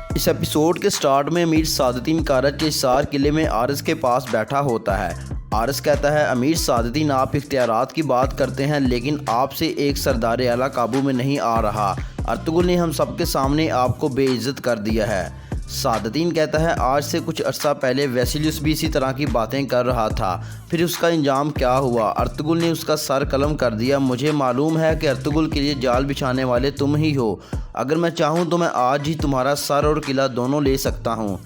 اس episode کے start میں امیر سعادتین کارج کے حصار قلعے میں عارض کے پاس بیٹھا ہوتا ہے۔ عارض کہتا ہے امیر سعادتین آپ اختیارات کی بات کرتے ہیں لیکن آپ سے ایک سردار اعلیٰ قابو میں نہیں آ رہا۔ ارطغرل نے ہم سب کے سامنے آپ کو بے عزت کر دیا ہے۔ سعادتین کہتا ہے آج سے کچھ عرصہ پہلے ویسیلیوس بھی اسی طرح کی باتیں کر رہا تھا، پھر اس کا انجام کیا ہوا؟ ارطغرل نے اس کا سر قلم کر دیا۔ مجھے معلوم ہے کہ ارطغرل کے لیے جال بچھانے والے تم ہی ہو۔ اگر میں چاہوں تو میں آج ہی تمہارا سر اور قلعہ دونوں لے سکتا ہوں۔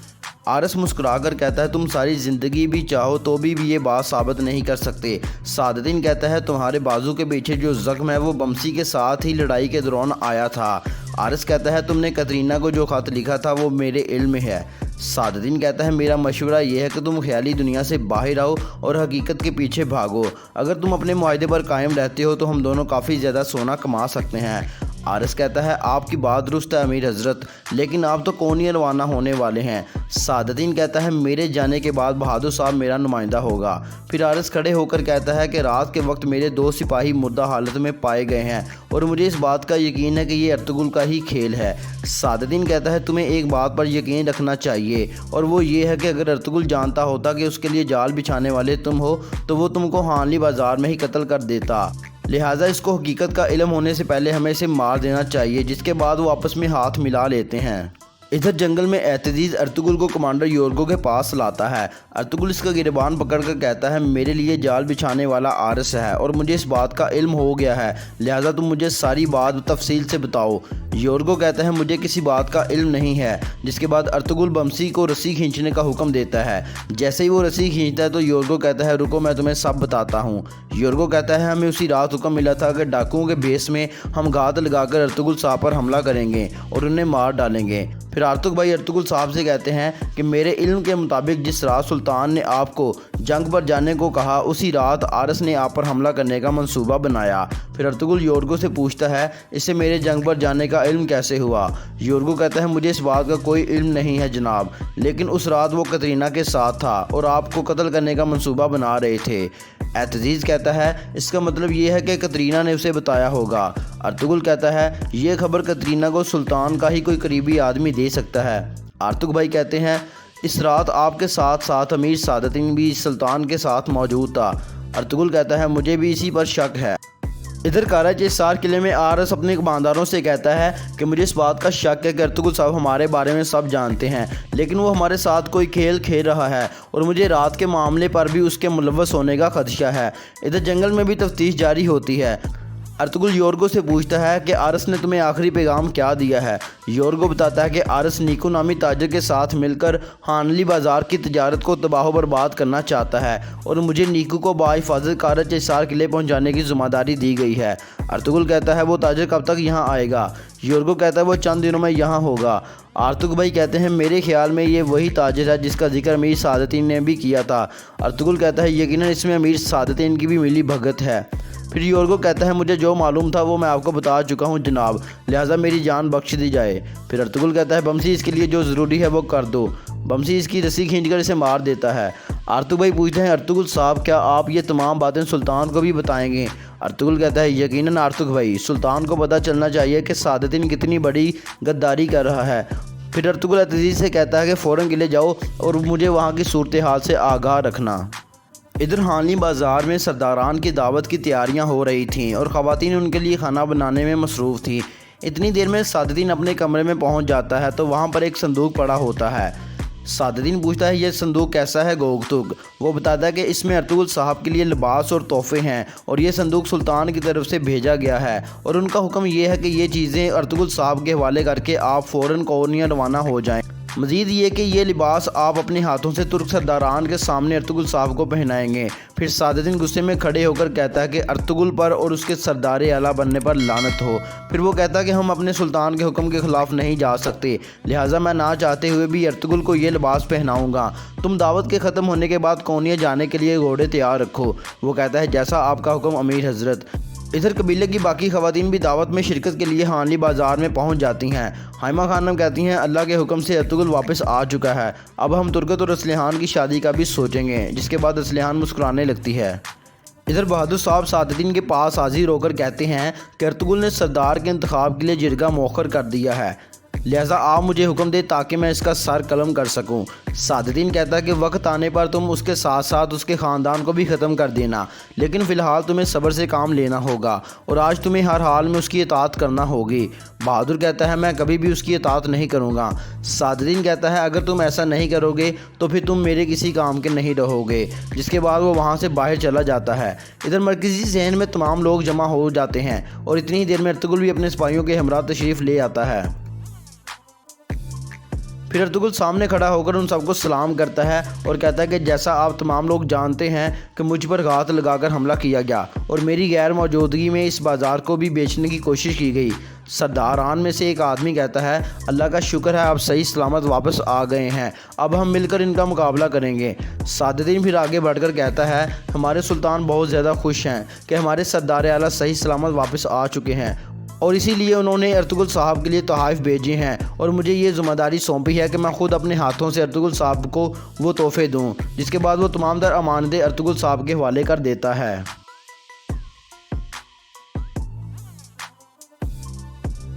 عارض مسکرا کر کہتا ہے تم ساری زندگی بھی چاہو تو بھی یہ بات ثابت نہیں کر سکتے۔ سعادتین کہتا ہے تمہارے بازو کے پیچھے جو زخم ہے وہ بمسی کے ساتھ ہی لڑائی کے دوران آیا تھا۔ عارض کہتا ہے تم نے کترینہ کو جو خط لکھا تھا وہ میرے علم میں ہے۔ سعادتین کہتا ہے میرا مشورہ یہ ہے کہ تم خیالی دنیا سے باہر آؤ اور حقیقت کے پیچھے بھاگو۔ اگر تم اپنے معاہدے پر قائم رہتے ہو تو ہم دونوں کافی زیادہ سونا کما سکتے ہیں۔ عارض کہتا ہے آپ کی بات درست ہے امیر حضرت، لیکن آپ تو کونیا روانہ ہونے والے ہیں۔ سعادتین کہتا ہے میرے جانے کے بعد بہادر صاحب میرا نمائندہ ہوگا۔ پھر عارض کھڑے ہو کر کہتا ہے کہ رات کے وقت میرے 2 سپاہی مردہ حالت میں پائے گئے ہیں اور مجھے اس بات کا یقین ہے کہ یہ ارطغرل کا ہی کھیل ہے۔ سعادتین کہتا ہے تمہیں ایک بات پر یقین رکھنا چاہیے اور وہ یہ ہے کہ اگر ارطغرل جانتا ہوتا کہ اس کے لیے جال بچھانے والے تم ہو تو وہ تم کو حانلی بازار میں ہی قتل کر دیتا۔ لہٰذا اس کو حقیقت کا علم ہونے سے پہلے ہمیں اسے مار دینا چاہیے، جس کے بعد وہ آپس میں ہاتھ ملا لیتے ہیں۔ ادھر جنگل میں اعتزیز ارطغرل کو کمانڈر یورگو کے پاس لاتا ہے۔ ارطغرل اس کا گریبان پکڑ کر کہتا ہے میرے لیے جال بچھانے والا عارض ہے اور مجھے اس بات کا علم ہو گیا ہے، لہٰذا تم مجھے ساری بات تفصیل سے بتاؤ۔ یورگو کہتا ہے مجھے کسی بات کا علم نہیں ہے، جس کے بعد ارطغرل بمسی کو رسی کھینچنے کا حکم دیتا ہے۔ جیسے ہی وہ رسی کھینچتا ہے تو یورگو کہتا ہے رکو میں تمہیں سب بتاتا ہوں۔ یورگو کہتا ہے ہمیں اسی رات حکم ملا تھا کہ ڈاکوؤں کے بھیس میں ہم گھات لگا کر ارطغرل صاحب پر حملہ کریں گے اور انہیں مار ڈالیں گے۔ پھر آرتک بھائی ارطغرل صاحب سے کہتے ہیں کہ میرے علم کے مطابق جس رات سلطان نے آپ کو جنگ پر جانے کو کہا اسی رات عارض نے آپ پر حملہ کرنے کا منصوبہ بنایا۔ پھر ارطغرل یورگو سے پوچھتا ہے اسے میرے جنگ پر جانے کا علم کیسے ہوا؟ یورگو کہتا ہے مجھے اس بات کا کوئی علم نہیں ہے جناب، لیکن اس رات وہ کترینہ کے ساتھ تھا اور آپ کو قتل کرنے کا منصوبہ بنا رہے تھے۔ اعتزیز کہتا ہے اس کا مطلب یہ ہے کہ کترینہ نے اسے بتایا ہوگا۔ ارطغرل کہتا ہے یہ خبر کترینہ کو سلطان کا ہی کوئی قریبی آدمی دے سکتا ہے۔ آرتک بھائی کہتے ہیں اس رات آپ کے ساتھ ساتھ امیر سعادتین بھی سلطان کے ساتھ موجود تھا۔ ارطغرل کہتا ہے مجھے بھی اسی پر شک ہے۔ ادھر کارج کے حصار قلعے میں عارض اپنے کمانداروں سے کہتا ہے کہ مجھے اس بات کا شک ہے کہ ارطغرل صاحب ہمارے بارے میں سب جانتے ہیں، لیکن وہ ہمارے ساتھ کوئی کھیل کھیل رہا ہے اور مجھے رات کے معاملے پر بھی اس کے ملوث ہونے کا خدشہ ہے۔ ادھر جنگل میں بھی تفتیش جاری ہوتی ہے۔ ارطغرل یورگو سے پوچھتا ہے کہ عارض نے تمہیں آخری پیغام کیا دیا ہے؟ یورگو بتاتا ہے کہ عارض نیکو نامی تاجر کے ساتھ مل کر حانلی بازار کی تجارت کو تباہ و برباد کرنا چاہتا ہے اور مجھے نیکو کو بحفاظت کارج کے حصار قلعے پہنچانے کی ذمہ داری دی گئی ہے۔ ارطغرل کہتا ہے وہ تاجر کب تک یہاں آئے گا؟ یورگو کہتا ہے وہ چند دنوں میں یہاں ہوگا۔ آرتک بھائی کہتے ہیں میرے خیال میں یہ وہی تاجر ہے جس کا ذکر امیر سعادتین نے بھی کیا تھا۔ ارطغرل کہتا ہے یقیناً اس میں امیر سعادتین کی بھی ملی بھگت ہے۔ پھر یورگو کہتا ہے مجھے جو معلوم تھا وہ میں آپ کو بتا چکا ہوں جناب، لہٰذا میری جان بخش دی جائے۔ پھر ارطغرل کہتا ہے بمسی اس کے لیے جو ضروری ہے وہ کر دو۔ بمسی اس کی رسی کھینچ کر اسے مار دیتا ہے۔ آرتک بھائی پوچھتے ہیں ارطغرل صاحب کیا آپ یہ تمام باتیں سلطان کو بھی بتائیں گے؟ ارطغرل کہتا ہے یقیناً آرتک بھائی، سلطان کو پتہ چلنا چاہیے کہ سعادتین کتنی بڑی غداری کر رہا ہے۔ پھر ارطغرل اعتزیز سے کہتا ہے کہ فوراً قلعے جاؤ اور مجھے وہاں کی صورتحال سے آگاہ رکھنا۔ ادھر حانلی بازار میں سرداران کی دعوت کی تیاریاں ہو رہی تھیں اور خواتین ان کے لیے کھانا بنانے میں مصروف تھیں۔ اتنی دیر میں سعادتین اپنے کمرے میں پہنچ جاتا ہے تو وہاں پر ایک صندوق پڑا ہوتا ہے۔ سعادتین پوچھتا ہے یہ صندوق کیسا ہے گوگتگ؟ وہ بتاتا ہے کہ اس میں ارطغرل صاحب کے لیے لباس اور تحفے ہیں اور یہ صندوق سلطان کی طرف سے بھیجا گیا ہے اور ان کا حکم یہ ہے کہ یہ چیزیں ارطغرل صاحب کے حوالے کر کے آپ فوراً کونیا روانہ ہو جائیں۔ مزید یہ کہ یہ لباس آپ اپنے ہاتھوں سے ترک سرداران کے سامنے ارطغرل صاحب کو پہنائیں گے۔ پھر سعادتین غصے میں کھڑے ہو کر کہتا ہے کہ ارطغرل پر اور اس کے سردار اعلیٰ بننے پر لعنت ہو۔ پھر وہ کہتا ہے کہ ہم اپنے سلطان کے حکم کے خلاف نہیں جا سکتے، لہٰذا میں نہ چاہتے ہوئے بھی ارطغرل کو یہ لباس پہناؤں گا۔ تم دعوت کے ختم ہونے کے بعد کونیا جانے کے لیے گھوڑے تیار رکھو۔ وہ کہتا ہے جیسا آپ کا حکم امیر حضرت۔ ادھر قبیلے کی باقی خواتین بھی دعوت میں شرکت کے لیے حانلی بازار میں پہنچ جاتی ہیں۔ حائمہ خانم کہتی ہیں اللہ کے حکم سے ارطغرل واپس آ چکا ہے، اب ہم ترکت اور اسلحان کی شادی کا بھی سوچیں گے، جس کے بعد اسلحان مسکرانے لگتی ہے۔ ادھر بہادر صاحب سعادتین کے پاس حاضر ہو کر کہتے ہیں کہ ارطغرل نے سردار کے انتخاب کے لیے جرگہ مؤخر کر دیا ہے۔ لہٰذا آپ مجھے حکم دے تاکہ میں اس کا سر قلم کر سکوں۔ صادقین کہتا ہے کہ وقت آنے پر تم اس کے ساتھ ساتھ اس کے خاندان کو بھی ختم کر دینا، لیکن فی الحال تمہیں صبر سے کام لینا ہوگا اور آج تمہیں ہر حال میں اس کی اطاعت کرنا ہوگی۔ بہادر کہتا ہے میں کبھی بھی اس کی اطاعت نہیں کروں گا۔ صادقین کہتا ہے اگر تم ایسا نہیں کرو گے تو پھر تم میرے کسی کام کے نہیں رہو گے، جس کے بعد وہ وہاں سے باہر چلا جاتا ہے۔ ادھر مرکزی ذہن میں تمام لوگ جمع ہو جاتے ہیں اور اتنی ہی دیر میں ارطغرل بھی اپنے سپاہیوں کے ہمراہ تشریف لے آتا ہے۔ پھر ارطغرل سامنے کھڑا ہو کر ان سب کو سلام کرتا ہے اور کہتا ہے کہ جیسا آپ تمام لوگ جانتے ہیں کہ مجھ پر گھات لگا کر حملہ کیا گیا اور میری غیر موجودگی میں اس بازار کو بھی بیچنے کی کوشش کی گئی۔ سرداران میں سے ایک آدمی کہتا ہے اللہ کا شکر ہے آپ صحیح سلامت واپس آ گئے ہیں، اب ہم مل کر ان کا مقابلہ کریں گے۔ صادقین پھر آگے بڑھ کر کہتا ہے ہمارے سلطان بہت زیادہ خوش ہیں کہ ہمارے سردار اعلیٰ صحیح سلامت واپس آ چکے ہیں اور اسی لیے انہوں نے ارطغرل صاحب کے لیے تحائف بھیجے ہیں اور مجھے یہ ذمہ داری سونپی ہے کہ میں خود اپنے ہاتھوں سے ارطغرل صاحب کو وہ تحفے دوں، جس کے بعد وہ تمام در امانتیں ارطغرل صاحب کے حوالے کر دیتا ہے۔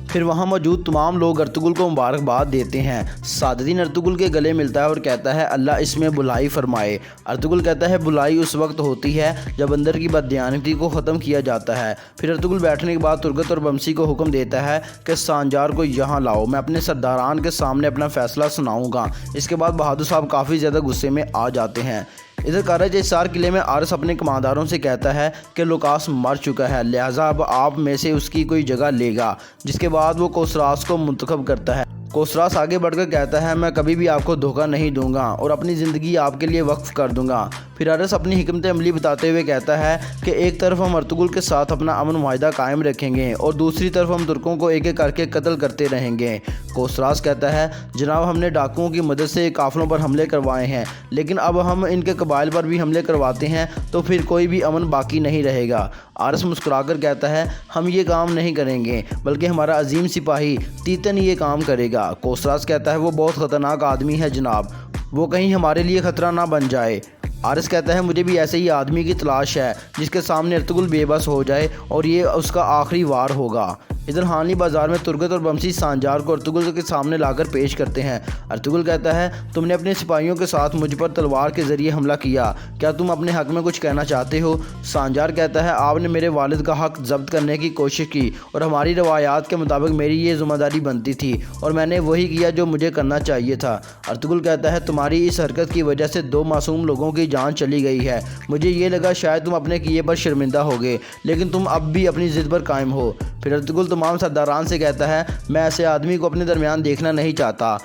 پھر وہاں موجود تمام لوگ ارطغرل کو مبارکباد دیتے ہیں۔ صادقین ارطغرل کے گلے ملتا ہے اور کہتا ہے اللہ اس میں بھلائی فرمائے۔ ارطغرل کہتا ہے بھلائی اس وقت ہوتی ہے جب اندر کی بددیانتی کو ختم کیا جاتا ہے۔ پھر ارطغرل بیٹھنے کے بعد ترگت اور بمسی کو حکم دیتا ہے کہ سانجار کو یہاں لاؤ، میں اپنے سرداران کے سامنے اپنا فیصلہ سناؤں گا۔ اس کے بعد بہادر صاحب کافی زیادہ غصے میں آ جاتے ہیں۔ ادھر کارج اسار قلعے میں عارس اپنے کمانداروں سے کہتا ہے کہ لوکاس مر چکا ہے، لہٰذا اب آپ میں سے اس کی کوئی جگہ لے گا، جس کے بعد وہ کوسراس کو منتخب کرتا ہے۔ کوسراس آگے بڑھ کر کہتا ہے میں کبھی بھی آپ کو دھوکہ نہیں دوں گا اور اپنی زندگی آپ کے لیے وقف کر دوں گا۔ پھر عارس اپنی حکمت عملی بتاتے ہوئے کہتا ہے کہ ایک طرف ہم ارطغرل کے ساتھ اپنا امن معاہدہ قائم رکھیں گے اور دوسری طرف ہم ترکوں کو ایک ایک کر کے قتل کرتے رہیں گے۔ کوسراس کہتا ہے جناب ہم نے ڈاکوؤں کی مدد سے قافلوں پر حملے کروائے ہیں، لیکن اب ہم ان کے قبائل پر بھی حملے کرواتے ہیں تو پھر کوئی بھی امن باقی نہیں رہے گا۔ عارس مسکرا کر کہتا ہے ہم یہ کام نہیں کریں گے بلکہ ہمارا عظیم سپاہی تیتن یہ کام کرے گا۔ کوسراس کہتا ہے وہ بہت خطرناک آدمی ہے جناب، وہ کہیں ہمارے لیے خطرہ نہ بن جائے۔ عارس کہتا ہے مجھے بھی ایسے ہی آدمی کی تلاش ہے جس کے سامنے ارطغرل بے بس ہو جائے اور یہ اس کا آخری وار ہوگا۔ ادھر ہانلی بازار میں ترگت اور بمسی سانجار کو ارطغرل کے سامنے لا کر پیش کرتے ہیں۔ ارطغرل کہتا ہے تم نے اپنے سپاہیوں کے ساتھ مجھ پر تلوار کے ذریعے حملہ کیا، کیا تم اپنے حق میں کچھ کہنا چاہتے ہو؟ سانجار کہتا ہے آپ نے میرے والد کا حق ضبط کرنے کی کوشش کی اور ہماری روایات کے مطابق میری یہ ذمہ داری بنتی تھی اور میں نے وہی کیا جو مجھے کرنا چاہیے تھا۔ ارطغرل کہتا ہے تمہاری اس حرکت کی وجہ سے 2 معصوم لوگوں کی جان چلی گئی ہے، مجھے یہ لگا شاید تم اپنے کیے پر شرمندہ ہوگے، لیکن تم اب بھی اپنی ضد پر قائم ہو۔ پھر ارطغرل تمام سرداران سے کہتا ہے میں ایسے آدمی کو اپنے درمیان دیکھنا نہیں چاہتا،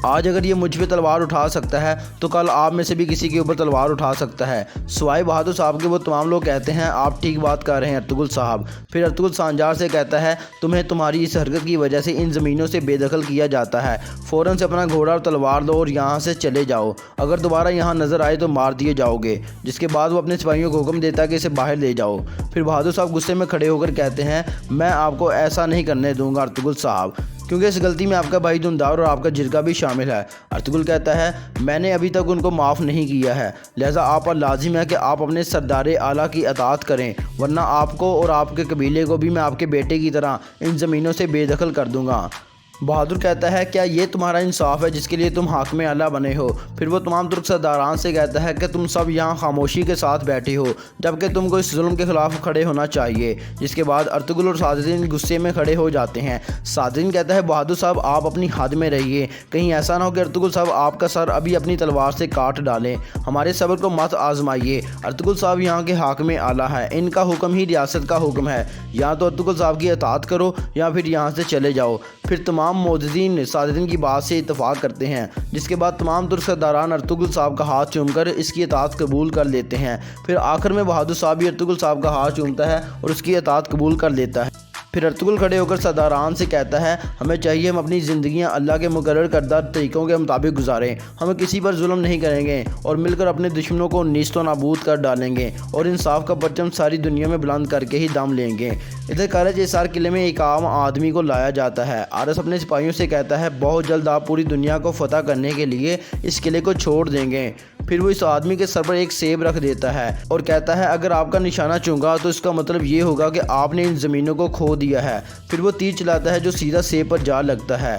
آج اگر یہ مجھ پہ تلوار اٹھا سکتا ہے تو کل آپ میں سے بھی کسی کے اوپر تلوار اٹھا سکتا ہے۔ سوائے بہادر صاحب کے وہ تمام لوگ کہتے ہیں آپ ٹھیک بات کر رہے ہیں ارطغرل صاحب۔ پھر ارطغرل سانجار سے کہتا ہے تمہیں تمہاری اس حرکت کی وجہ سے ان زمینوں سے بے دخل کیا جاتا ہے، فوراً سے اپنا گھوڑا اور تلوار دو اور یہاں سے چلے جاؤ، اگر دوبارہ یہاں نظر آئے تو مار دیے جاؤ گے۔ جس کے بعد وہ اپنے سپاہیوں کو حکم دیتا ہے کہ اسے باہر لے جاؤ۔ پھر بہادر صاحب غصے میں کھڑے ہو کر کہتے ہیں میں آپ کو ایسا نہیں کرنے دوں گا ارطغرل صاحب، کیونکہ اس غلطی میں آپ کا بھائی دھندار اور آپ کا جرگہ بھی شامل ہے۔ ارطغرل کہتا ہے میں نے ابھی تک ان کو معاف نہیں کیا ہے، لہذا آپ پر لازم ہے کہ آپ اپنے سردار اعلیٰ کی اطاعت کریں، ورنہ آپ کو اور آپ کے قبیلے کو بھی میں آپ کے بیٹے کی طرح ان زمینوں سے بے دخل کر دوں گا۔ بہادر کہتا ہے کیا یہ تمہارا انصاف ہے جس کے لیے تم حاکم اعلیٰ بنے ہو؟ پھر وہ تمام ترک سرداران سے کہتا ہے کہ تم سب یہاں خاموشی کے ساتھ بیٹھے ہو جبکہ تم کو اس ظلم کے خلاف کھڑے ہونا چاہیے۔ جس کے بعد ارطغرل اور صادقین غصے میں کھڑے ہو جاتے ہیں۔ صادقین کہتا ہے بہادر صاحب آپ اپنی حد میں رہیے، کہیں ایسا نہ ہو کہ ارطغرل صاحب آپ کا سر ابھی اپنی تلوار سے کاٹ ڈالیں، ہمارے صبر کو مت آزمائیے۔ ارطغرل صاحب یہاں کے حاکم اعلیٰ ہیں، ان کا حکم ہی ریاست کا حکم ہے، یا تو ارطغرل صاحب کی اطاعت کرو یا پھر یہاں سے چلے جاؤ۔ پھر تمام معتدین صادقین کی بات سے اتفاق کرتے ہیں، جس کے بعد تمام ترک سرداران ارطغرل صاحب کا ہاتھ چوم کر اس کی اطاعت قبول کر لیتے ہیں۔ پھر آخر میں بہادر صاحب بھی ارطغرل صاحب کا ہاتھ چومتا ہے اور اس کی اطاعت قبول کر لیتا ہے۔ پھر ارطغرل کھڑے ہو کر سرداران سے کہتا ہے ہمیں چاہیے ہم اپنی زندگیاں اللہ کے مقرر کردہ طریقوں کے مطابق گزاریں، ہم کسی پر ظلم نہیں کریں گے اور مل کر اپنے دشمنوں کو نیست و نابود کر ڈالیں گے اور انصاف کا پرچم ساری دنیا میں بلند کر کے ہی دم لیں گے۔ ادھر کارج اسار قلعے میں ایک عام آدمی کو لایا جاتا ہے۔ عارس اپنے سپاہیوں سے کہتا ہے بہت جلد آپ پوری دنیا کو فتح کرنے کے لیے اس قلعے کو چھوڑ دیں گے۔ پھر وہ اس آدمی کے سر پر ایک سیب رکھ دیتا ہے اور کہتا ہے اگر آپ کا نشانہ چونگا تو اس کا مطلب یہ ہوگا کہ آپ نے ان زمینوں کو کھو دیا ہے۔ پھر وہ تیر چلاتا ہے جو سیدھا سیب پر جا لگتا ہے۔